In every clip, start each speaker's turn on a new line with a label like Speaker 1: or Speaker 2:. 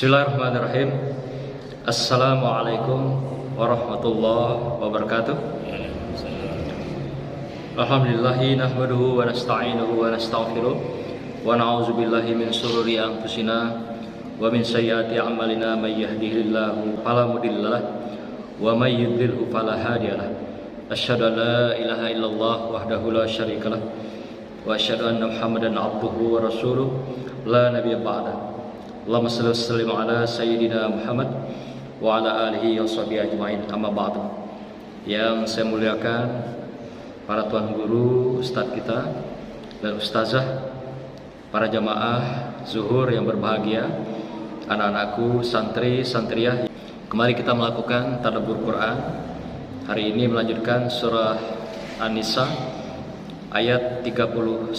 Speaker 1: Bismillahirrahmanirrahim. Assalamualaikum warahmatullahi wabarakatuh. Alhamdulillahi nahmaduhu wa nasta'inuhu wa nastaghfiruh wa na'udzu billahi min shururi anfusina wa min sayyiati a'malina may yahdihillahu fala mudhillalah wa may yudlilhu fala hadiyalah. Asyhadu an la ilaha illallah wahdahu la syarikalah wa asyhadu anna Muhammadan abduhu wa rasuluh la nabiyya ba'da. Allahumma shalli wa sallim ala sayyidina Muhammad wa ala alihi wa sahbihi ajmain, amma ba'du. Yang saya muliakan para tuan guru, ustadz kita dan ustazah, para jamaah zuhur yang berbahagia, anak-anakku, santri, santriyah. Kembali kita melakukan tadabbur Quran. Hari ini melanjutkan surah An-Nisa ayat 31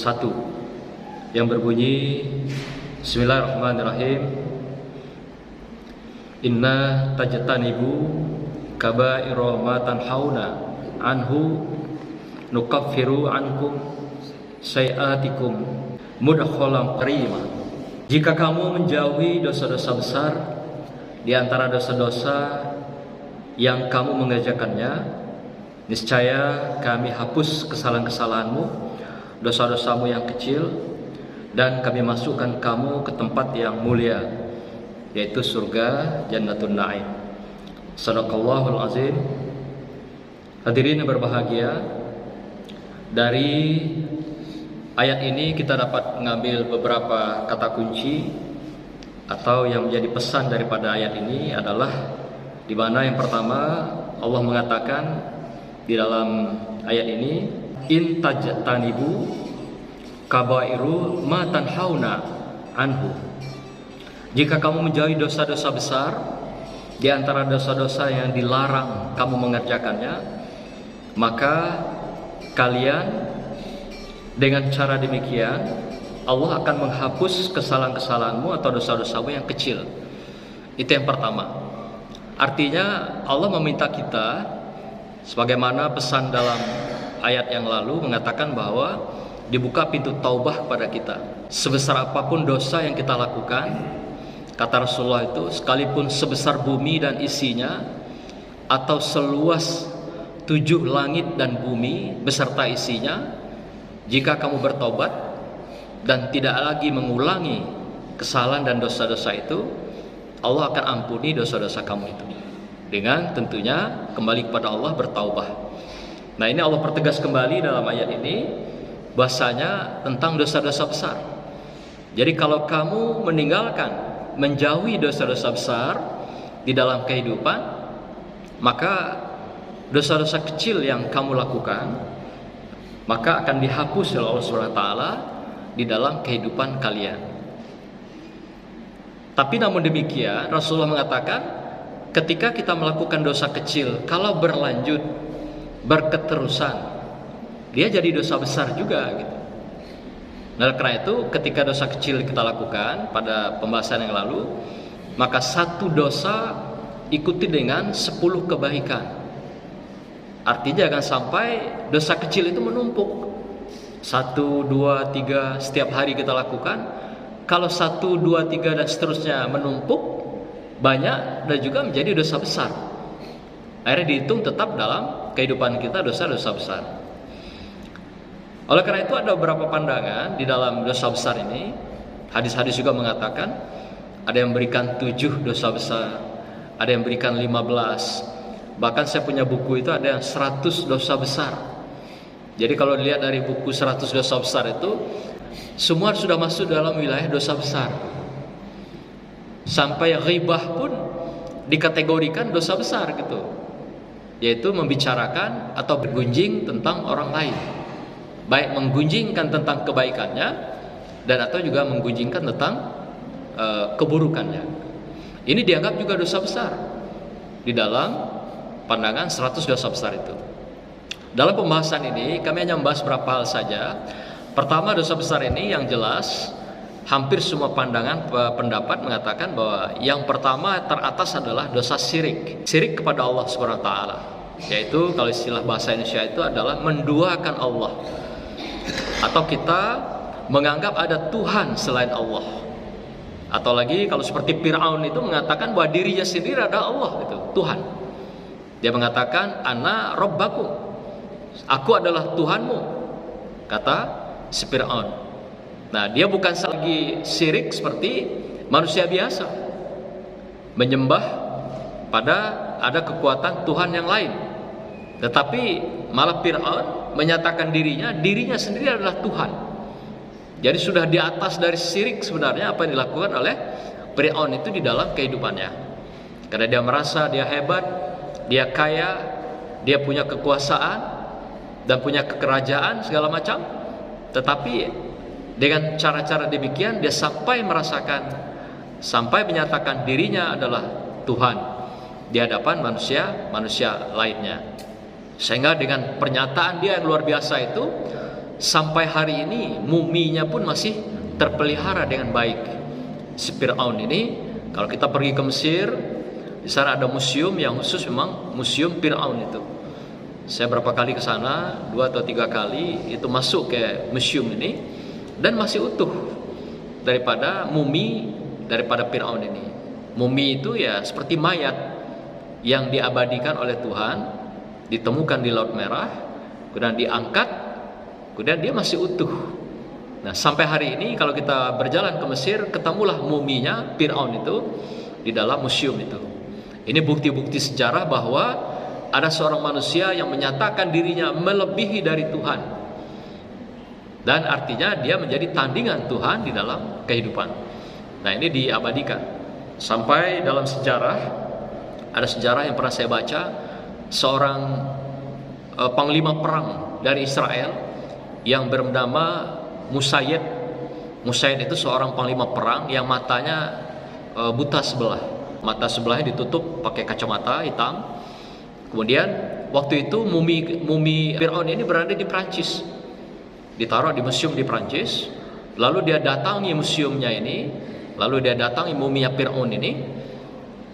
Speaker 1: yang berbunyi Bismillahirrahmanirrahim. Inna tajtanibu kaba'ira ma tanhauna anhu nukaffiru ankum sayi'atikum mudkhalan karima. Jika kamu menjauhi dosa-dosa besar di antara dosa-dosa yang kamu mengerjakannya, niscaya kami hapus kesalahan-kesalahanmu, dosa-dosamu yang kecil, dan kami masukkan kamu ke tempat yang mulia, yaitu surga Jannatun Na'im. Shadaqallahul azim. Hadirin yang berbahagia, dari ayat ini kita dapat mengambil beberapa kata kunci atau yang menjadi pesan daripada ayat ini adalah di mana yang pertama Allah mengatakan di dalam ayat ini, in tajtanibu kabairu ma tanhauna anhu. Jika kamu menjauhi dosa-dosa besar di antara dosa-dosa yang dilarang kamu mengerjakannya, maka kalian dengan cara demikian Allah akan menghapus kesalahan-kesalahanmu atau dosa-dosamu yang kecil. Itu yang pertama. Artinya Allah meminta kita, sebagaimana pesan dalam ayat yang lalu mengatakan bahwa dibuka pintu taubah kepada kita. Sebesar apapun dosa yang kita lakukan, kata Rasulullah itu, sekalipun sebesar bumi dan isinya, atau seluas 7 langit dan bumi beserta isinya, jika kamu bertobat dan tidak lagi mengulangi kesalahan dan dosa-dosa itu, Allah akan ampuni dosa-dosa kamu itu, dengan tentunya kembali kepada Allah, bertaubah. Nah, ini Allah pertegas kembali dalam ayat ini bahasanya tentang dosa-dosa besar. Jadi kalau kamu meninggalkan, menjauhi dosa-dosa besar di dalam kehidupan, maka dosa-dosa kecil yang kamu lakukan maka akan dihapus oleh Allah SWT di dalam kehidupan kalian. Tapi namun demikian, Rasulullah mengatakan ketika kita melakukan dosa kecil, kalau berlanjut, berketerusan, dia jadi dosa besar juga gitu. Nah, karena itu ketika dosa kecil kita lakukan pada pembahasan yang lalu, maka satu dosa ikuti dengan 10 kebaikan. Artinya jangan sampai dosa kecil itu menumpuk. 1, 2, 3 setiap hari kita lakukan. Kalau 1, 2, 3 dan seterusnya menumpuk banyak dan juga menjadi dosa besar. Akhirnya dihitung tetap dalam kehidupan kita dosa-dosa besar. Oleh karena itu ada beberapa pandangan di dalam dosa besar ini. Hadis-hadis juga mengatakan ada yang berikan 7 dosa besar, ada yang berikan 15. Bahkan saya punya buku itu ada yang 100 dosa besar. Jadi kalau dilihat dari buku 100 dosa besar itu, semua sudah masuk dalam wilayah dosa besar. Sampai ghibah pun dikategorikan dosa besar gitu, yaitu membicarakan atau bergunjing tentang orang lain, baik menggunjingkan tentang kebaikannya dan atau juga menggunjingkan tentang keburukannya. Ini dianggap juga dosa besar di dalam pandangan 100 dosa besar itu. Dalam pembahasan ini kami hanya membahas beberapa hal saja. Pertama, dosa besar ini yang jelas hampir semua pandangan pendapat mengatakan bahwa yang pertama teratas adalah dosa syirik. Syirik kepada Allah SWT, yaitu kalau istilah bahasa Indonesia itu adalah menduakan Allah, atau kita menganggap ada Tuhan selain Allah. Atau lagi kalau seperti Fir'aun itu mengatakan bahwa dirinya sendiri adalah Allah, itu Tuhan. Dia mengatakan ana rabbakum, aku adalah Tuhanmu, kata si Fir'aun. Nah, dia bukan lagi syirik seperti manusia biasa, menyembah pada ada kekuatan Tuhan yang lain. Tetapi malah Fir'aun menyatakan dirinya sendiri adalah Tuhan. Jadi sudah di atas dari syirik sebenarnya apa yang dilakukan oleh Fir'aun itu di dalam kehidupannya. Karena dia merasa dia hebat, dia kaya, dia punya kekuasaan dan punya kekerajaan segala macam. Tetapi dengan cara-cara demikian dia sampai menyatakan dirinya adalah Tuhan di hadapan manusia lainnya. Sehingga dengan pernyataan dia yang luar biasa itu, sampai hari ini muminya pun masih terpelihara dengan baik. Si Fir'aun ini, kalau kita pergi ke Mesir, di sana ada museum yang khusus, memang museum Fir'aun itu. Saya berapa kali ke sana, 2 atau 3 kali itu masuk ke museum ini, dan masih utuh daripada mumi daripada Fir'aun ini. Mumi itu ya seperti mayat yang diabadikan oleh Tuhan, ditemukan di Laut Merah, kemudian diangkat, kemudian dia masih utuh. Nah, sampai hari ini kalau kita berjalan ke Mesir, ketemulah muminya Fir'aun itu di dalam museum itu. Ini bukti-bukti sejarah bahwa ada seorang manusia yang menyatakan dirinya melebihi dari Tuhan, dan artinya dia menjadi tandingan Tuhan di dalam kehidupan. Nah, ini diabadikan sampai dalam sejarah. Ada sejarah yang pernah saya baca, seorang panglima perang dari Israel yang bernama Musayyid. Musayyid itu seorang panglima perang yang matanya buta sebelah. Mata sebelahnya ditutup pakai kacamata hitam. Kemudian waktu itu mumi Fir'aun ini berada di Prancis, ditaruh di museum di Prancis. Lalu dia datangi museumnya ini, lalu dia datangi muminya Fir'aun ini.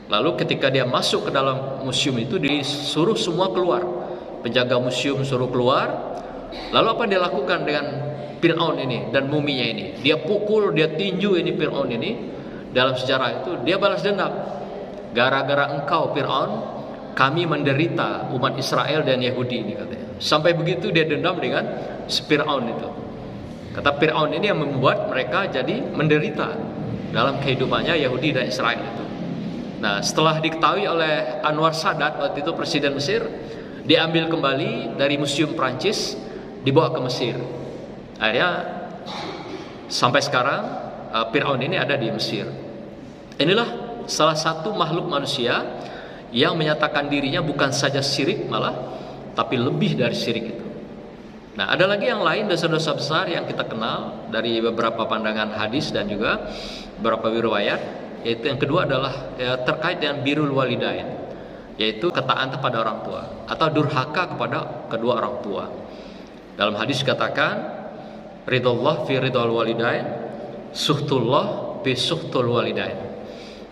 Speaker 1: Lalu ketika dia masuk ke dalam museum itu, disuruh semua keluar. Penjaga museum suruh keluar. Lalu apa dia lakukan dengan Fir'aun ini dan muminya ini? Dia pukul, dia tinju ini Fir'aun ini. Dalam sejarah itu dia balas dendam. Gara-gara engkau Fir'aun, kami menderita umat Israel dan Yahudi ini, katanya. Sampai begitu dia dendam dengan Fir'aun itu. Kata Fir'aun ini yang membuat mereka jadi menderita dalam kehidupannya Yahudi dan Israel itu. Nah, setelah diketahui oleh Anwar Sadat, waktu itu presiden Mesir, diambil kembali dari museum Prancis, dibawa ke Mesir. Akhirnya sampai sekarang Fir'aun ini ada di Mesir. Inilah salah satu makhluk manusia yang menyatakan dirinya bukan saja syirik malah, tapi lebih dari syirik itu. Nah, ada lagi yang lain, dosa-dosa besar yang kita kenal dari beberapa pandangan hadis dan juga beberapa riwayat. Yaitu yang kedua adalah terkait dengan birrul walidain, yaitu ketaatan kepada orang tua atau durhaka kepada kedua orang tua. Dalam hadis dikatakan, ridallah fi ridal walidain, suhtullah fi suhtul walidain.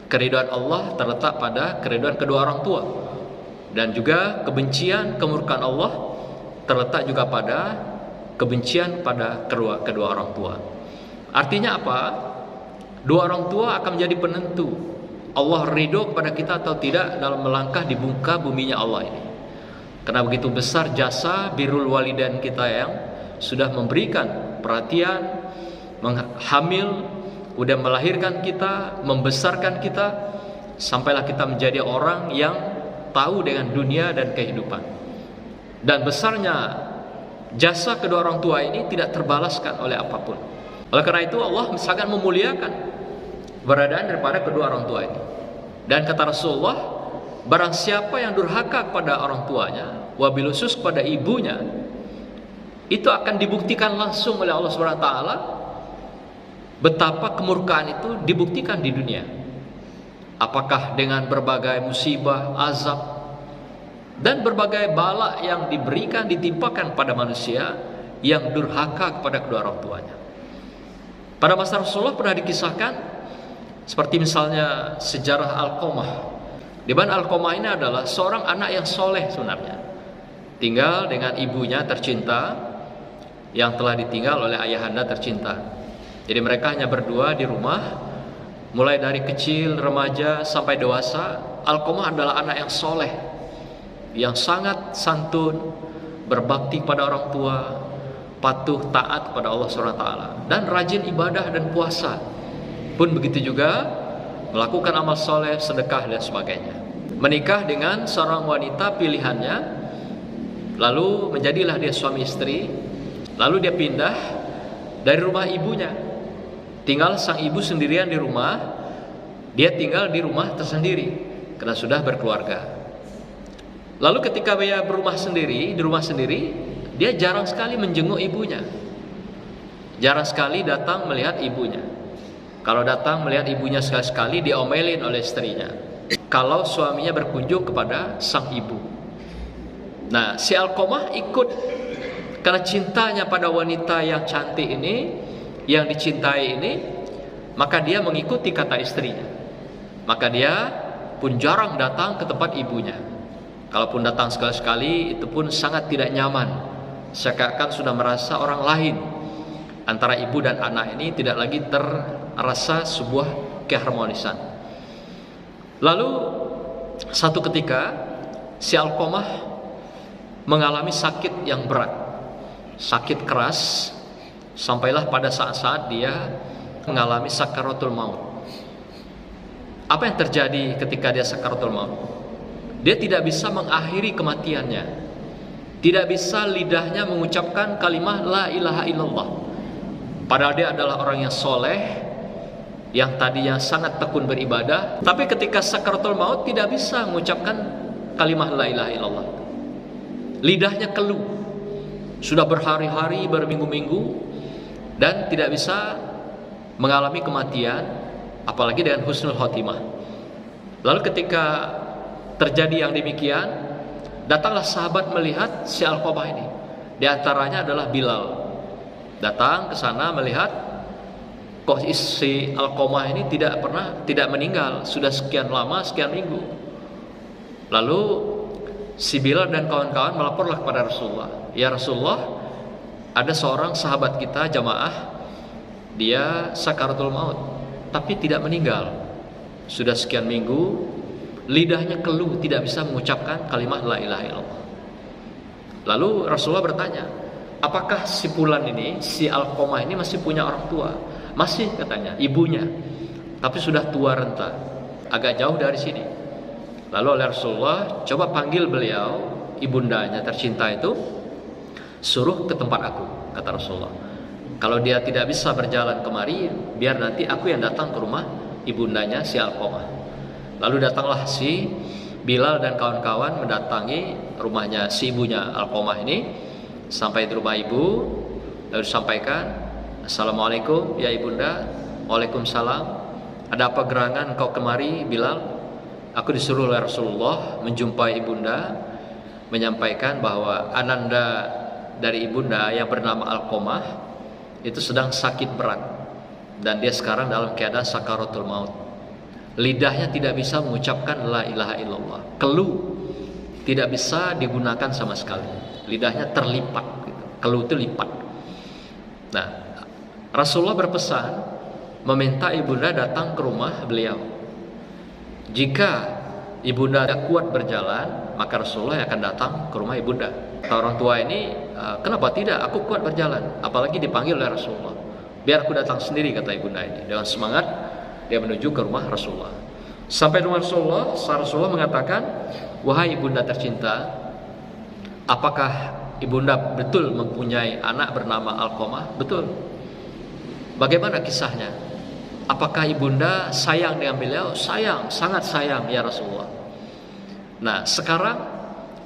Speaker 1: Keridhaan Allah terletak pada keridhaan kedua orang tua, dan juga kebencian, kemurkaan Allah terletak juga pada kebencian pada kedua orang tua. Artinya apa? Dua orang tua akan menjadi penentu Allah ridho kepada kita atau tidak dalam melangkah di muka buminya Allah ini. Karena begitu besar jasa birrul walidain kita yang sudah memberikan perhatian, hamil, udah melahirkan kita, membesarkan kita, sampailah kita menjadi orang yang tahu dengan dunia dan kehidupan. Dan besarnya jasa kedua orang tua ini tidak terbalaskan oleh apapun. Oleh karena itu Allah sangat memuliakan keberadaan daripada kedua orang tua ini. Dan kata Rasulullah, barang siapa yang durhaka kepada orang tuanya, wabil khusus kepada ibunya, itu akan dibuktikan langsung oleh Allah Subhanahu wa taala betapa kemurkaan itu dibuktikan di dunia. Apakah dengan berbagai musibah, azab, dan berbagai bala yang diberikan, ditimpakan pada manusia yang durhaka kepada kedua orang tuanya. Pada masa Rasulullah pernah dikisahkan, seperti misalnya sejarah Alqamah, di mana Alqamah ini adalah seorang anak yang soleh sebenarnya, tinggal dengan ibunya tercinta yang telah ditinggal oleh ayahanda tercinta. Jadi mereka hanya berdua di rumah, mulai dari kecil, remaja sampai dewasa, Alqamah adalah anak yang soleh, yang sangat santun, berbakti pada orang tua, patuh taat kepada Allah SWT, dan rajin ibadah dan puasa. Pun begitu juga melakukan amal soleh, sedekah dan sebagainya. Menikah dengan seorang wanita pilihannya, lalu menjadilah dia suami istri. Lalu dia pindah dari rumah ibunya, tinggal sang ibu sendirian di rumah, dia tinggal di rumah tersendiri karena sudah berkeluarga. Lalu ketika dia berumah sendiri, di rumah sendiri, dia jarang sekali menjenguk ibunya, jarang sekali datang melihat ibunya. Kalau datang melihat ibunya sekali-sekali, diomelin oleh istrinya kalau suaminya berkunjung kepada sang ibu. Nah, si Alqamah ikut karena cintanya pada wanita yang cantik ini, yang dicintai ini, maka dia mengikuti kata istrinya. Maka dia pun jarang datang ke tempat ibunya. Kalaupun datang sekali-sekali, itu pun sangat tidak nyaman, seakan-akan sudah merasa orang lain. Antara ibu dan anak ini tidak lagi terasa sebuah keharmonisan. Lalu satu ketika si Alqamah mengalami sakit yang berat, sakit keras, sampailah pada saat-saat dia mengalami sakaratul maut. Apa yang terjadi ketika dia sakaratul maut? Dia tidak bisa mengakhiri kematiannya, tidak bisa lidahnya mengucapkan kalimat la ilaha illallah. Padahal dia adalah orang yang soleh, yang tadinya sangat tekun beribadah, tapi ketika sakaratul maut tidak bisa mengucapkan kalimat la ilaha illallah. Lidahnya keluh, sudah berhari-hari, berminggu-minggu, dan tidak bisa mengalami kematian, apalagi dengan husnul khotimah. Lalu ketika terjadi yang demikian, datanglah sahabat melihat si Alqamah ini. Di antaranya adalah Bilal. Datang ke sana melihat kok si Alqamah ini tidak meninggal, sudah sekian lama, sekian minggu. Lalu si Bilal dan kawan-kawan melaporlah kepada Rasulullah. Ya Rasulullah, ada seorang sahabat kita jamaah, dia sakaratul maut, tapi tidak meninggal. Sudah sekian minggu, lidahnya keluh, tidak bisa mengucapkan kalimat la ilaha illallah. Lalu Rasulullah bertanya, apakah si fulan ini, si Alqamah ini masih punya orang tua? Masih, katanya, ibunya, tapi sudah tua renta, agak jauh dari sini. Lalu oleh Rasulullah, coba panggil beliau, ibundanya tercinta itu, suruh ke tempat aku, kata Rasulullah. Kalau dia tidak bisa berjalan kemari, biar nanti aku yang datang ke rumah ibundanya si Alqamah. Lalu datanglah si Bilal dan kawan-kawan mendatangi rumahnya si ibunya Alqamah ini. Sampai di rumah ibu, lalu sampaikan, Assalamualaikum ya ibunda. Waalaikumsalam. Ada apa gerangan kau kemari Bilal? Aku disuruh oleh Rasulullah menjumpai ibunda, menyampaikan bahwa ananda dari ibunda yang bernama Alqamah itu sedang sakit berat, dan dia sekarang dalam keadaan sakaratul maut. Lidahnya tidak bisa mengucapkan la ilaha illallah, keluh, tidak bisa digunakan sama sekali. Lidahnya terlipat, gitu. Keluh itu lipat. Nah, Rasulullah berpesan meminta ibunda datang ke rumah beliau. Jika ibunda tidak kuat berjalan, maka Rasulullah akan datang ke rumah ibunda. Kata orang tua ini, kenapa tidak? Aku kuat berjalan. Apalagi dipanggil oleh Rasulullah. Biar aku datang sendiri, kata ibunda ini. Dengan semangat dia menuju ke rumah Rasulullah. Sampai rumah Rasulullah mengatakan, wahai ibunda tercinta, apakah ibunda betul mempunyai anak bernama Alqamah? Betul. Bagaimana kisahnya? Apakah ibunda sayang dengan beliau? Sayang, sangat sayang ya Rasulullah. Nah, sekarang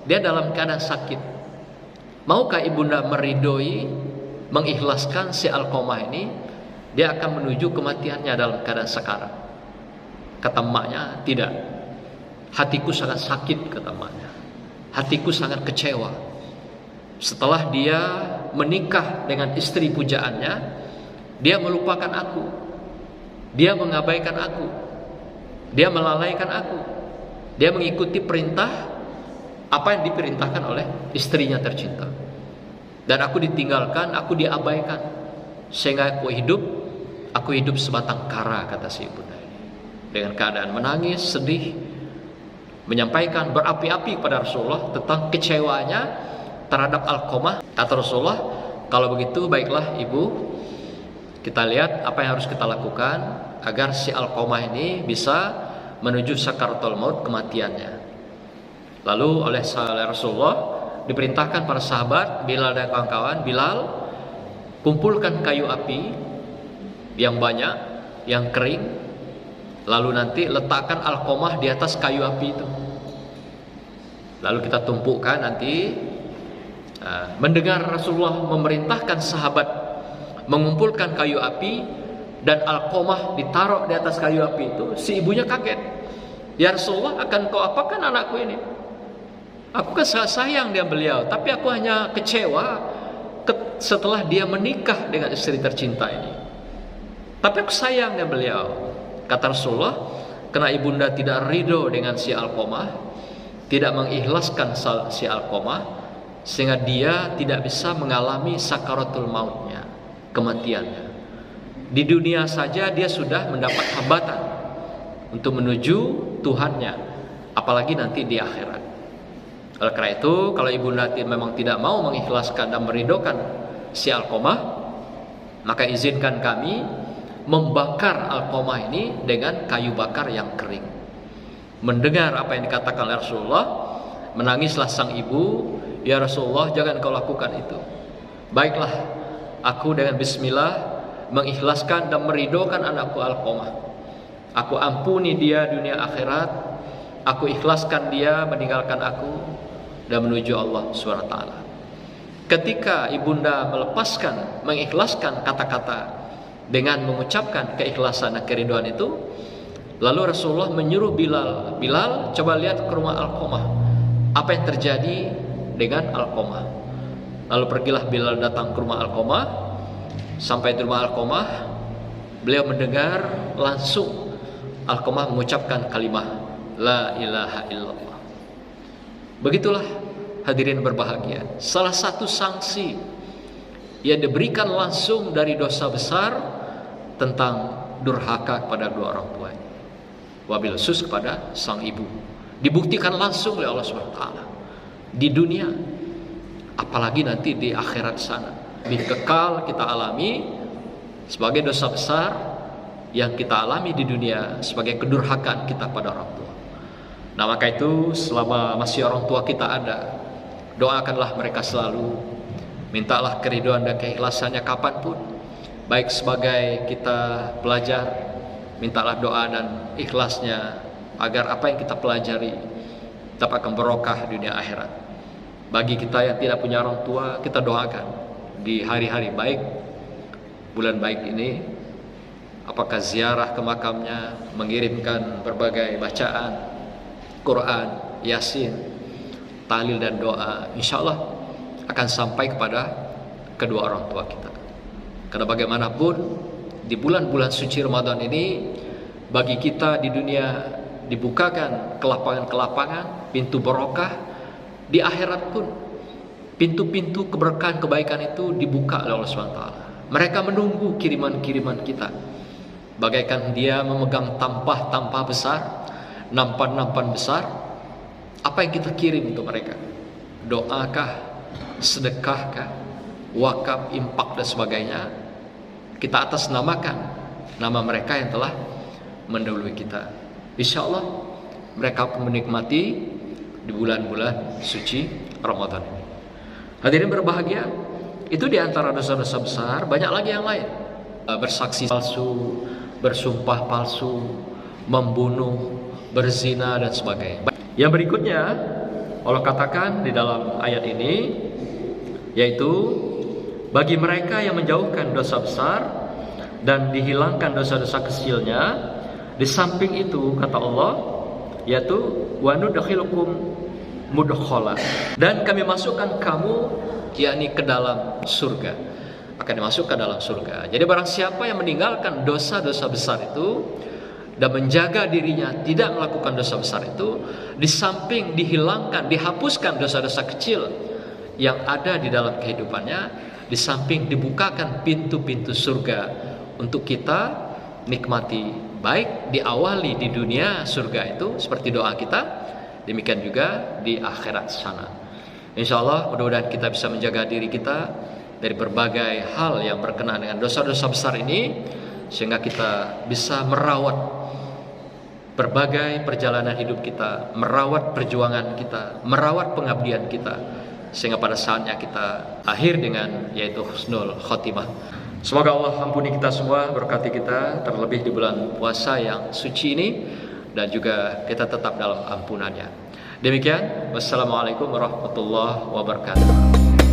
Speaker 1: dia dalam keadaan sakit. Maukah ibunda meridoi, mengikhlaskan si Alqamah ini? Dia akan menuju kematiannya dalam keadaan sekarang. Kata emaknya, tidak. Hatiku sangat sakit, kata emaknya. Hatiku sangat kecewa. Setelah dia menikah dengan istri pujaannya, dia melupakan aku. Dia mengabaikan aku. Dia melalaikan aku. Dia mengikuti perintah apa yang diperintahkan oleh istrinya tercinta. Dan aku ditinggalkan, aku diabaikan. Sehingga aku hidup sebatang kara, kata si ibunda ini. dengan keadaan menangis, sedih, menyampaikan berapi-api kepada Rasulullah tentang kecewanya terhadap Alqamah. Kata Rasulullah, kalau begitu baiklah ibu, kita lihat apa yang harus kita lakukan agar si Alqamah ini bisa menuju sakaratul maut, kematiannya. Lalu oleh Rasulullah diperintahkan para sahabat, Bilal dan kawan-kawan, Bilal, kumpulkan kayu api yang banyak, yang kering, lalu nanti letakkan Alqamah di atas kayu api itu. Lalu kita tumpukkan nanti. Mendengar Rasulullah memerintahkan sahabat mengumpulkan kayu api dan Alqamah ditaruh di atas kayu api itu, si ibunya kaget. Ya Rasulullah, akan kau apakan anakku ini? Aku kan sayang dia beliau, tapi aku hanya kecewa setelah dia menikah dengan istri tercinta ini. Tapi aku sayang dia beliau. Kata Rasulullah, karena ibunda tidak ridho dengan si Alqamah, tidak mengikhlaskan si Alqamah, sehingga dia tidak bisa mengalami sakaratul mautnya, kematiannya. Di dunia saja dia sudah mendapat hambatan untuk menuju Tuhannya, apalagi nanti di akhirat. Oleh karena itu, kalau ibunda memang tidak mau mengikhlaskan dan meridhokan si Alqamah, maka izinkan kami membakar Alqamah ini dengan kayu bakar yang kering. Mendengar apa yang dikatakan oleh Rasulullah, menangislah sang ibu. Ya Rasulullah, jangan kau lakukan itu. Baiklah, aku dengan bismillah mengikhlaskan dan meridhokan anakku Alqamah. Aku ampuni dia dunia akhirat. Aku ikhlaskan dia meninggalkan aku dan menuju Allah SWT. Ketika ibunda melepaskan, mengikhlaskan kata-kata dengan mengucapkan keikhlasan dan keriduan itu, lalu Rasulullah menyuruh Bilal, Bilal, coba lihat ke rumah Alqamah, apa yang terjadi dengan Alqamah. Lalu pergilah Bilal datang ke rumah Alqamah. Sampai di rumah Alqamah, beliau mendengar langsung Alqamah mengucapkan kalimat La ilaha illallah. Begitulah hadirin berbahagia, salah satu sanksi yang diberikan langsung dari dosa besar tentang durhaka kepada kedua orang tuanya, wabil khusus kepada sang ibu, dibuktikan langsung oleh Allah SWT di dunia, apalagi nanti di akhirat sana. Lebih kekal kita alami sebagai dosa besar yang kita alami di dunia sebagai kedurhakaan kita pada orang tua. Nah, maka itu selama masih orang tua kita ada, doakanlah mereka selalu, mintalah keriduan dan keikhlasannya kapanpun. Baik sebagai kita belajar, mintalah doa dan ikhlasnya agar apa yang kita pelajari dapat akan barokah dunia akhirat. Bagi kita yang tidak punya orang tua, kita doakan di hari-hari baik, bulan baik ini, apakah ziarah ke makamnya, mengirimkan berbagai bacaan Quran, Yasin, tahlil dan doa, insya Allah akan sampai kepada kedua orang tua kita. Karena bagaimanapun di bulan-bulan suci Ramadan ini, bagi kita di dunia dibukakan kelapangan-kelapangan, pintu barokah. Di akhirat pun pintu-pintu keberkahan kebaikan itu dibuka oleh Allah SWT. Mereka menunggu kiriman-kiriman kita, bagaikan dia memegang tampah-tampah besar, nampan-nampan besar. Apa yang kita kirim untuk mereka? Doakah, sedekahkah, wakaf, infak dan sebagainya? Kita atas namakan nama mereka yang telah mendahului kita. Insya Allah mereka akan menikmati di bulan-bulan suci Ramadan ini. Hadirin berbahagia, itu di antara dosa-dosa besar. Banyak lagi yang lain, bersaksi palsu, bersumpah palsu, membunuh, berzina dan sebagainya. Yang berikutnya Allah katakan di dalam ayat ini, yaitu bagi mereka yang menjauhkan dosa besar dan dihilangkan dosa-dosa kecilnya, di samping itu kata Allah, yaitu wa nudkhilukum mudkhala, dan kami masukkan kamu yakni ke dalam surga, akan dimasukkan dalam surga. Jadi barang siapa yang meninggalkan dosa-dosa besar itu dan menjaga dirinya tidak melakukan dosa besar itu, di samping dihilangkan, dihapuskan dosa-dosa kecil yang ada di dalam kehidupannya, di samping dibukakan pintu-pintu surga untuk kita nikmati baik diawali di dunia surga itu seperti doa kita, demikian juga di akhirat sana. Insya Allah mudah-mudahan kita bisa menjaga diri kita dari berbagai hal yang berkenaan dengan dosa-dosa besar ini, sehingga kita bisa merawat berbagai perjalanan hidup kita, merawat perjuangan kita, merawat pengabdian kita, sehingga pada saatnya kita akhir dengan yaitu husnul khotimah. Semoga Allah ampuni kita semua, berkati kita terlebih di bulan puasa yang suci ini, dan juga kita tetap dalam ampunannya. Demikian, wassalamualaikum warahmatullahi wabarakatuh.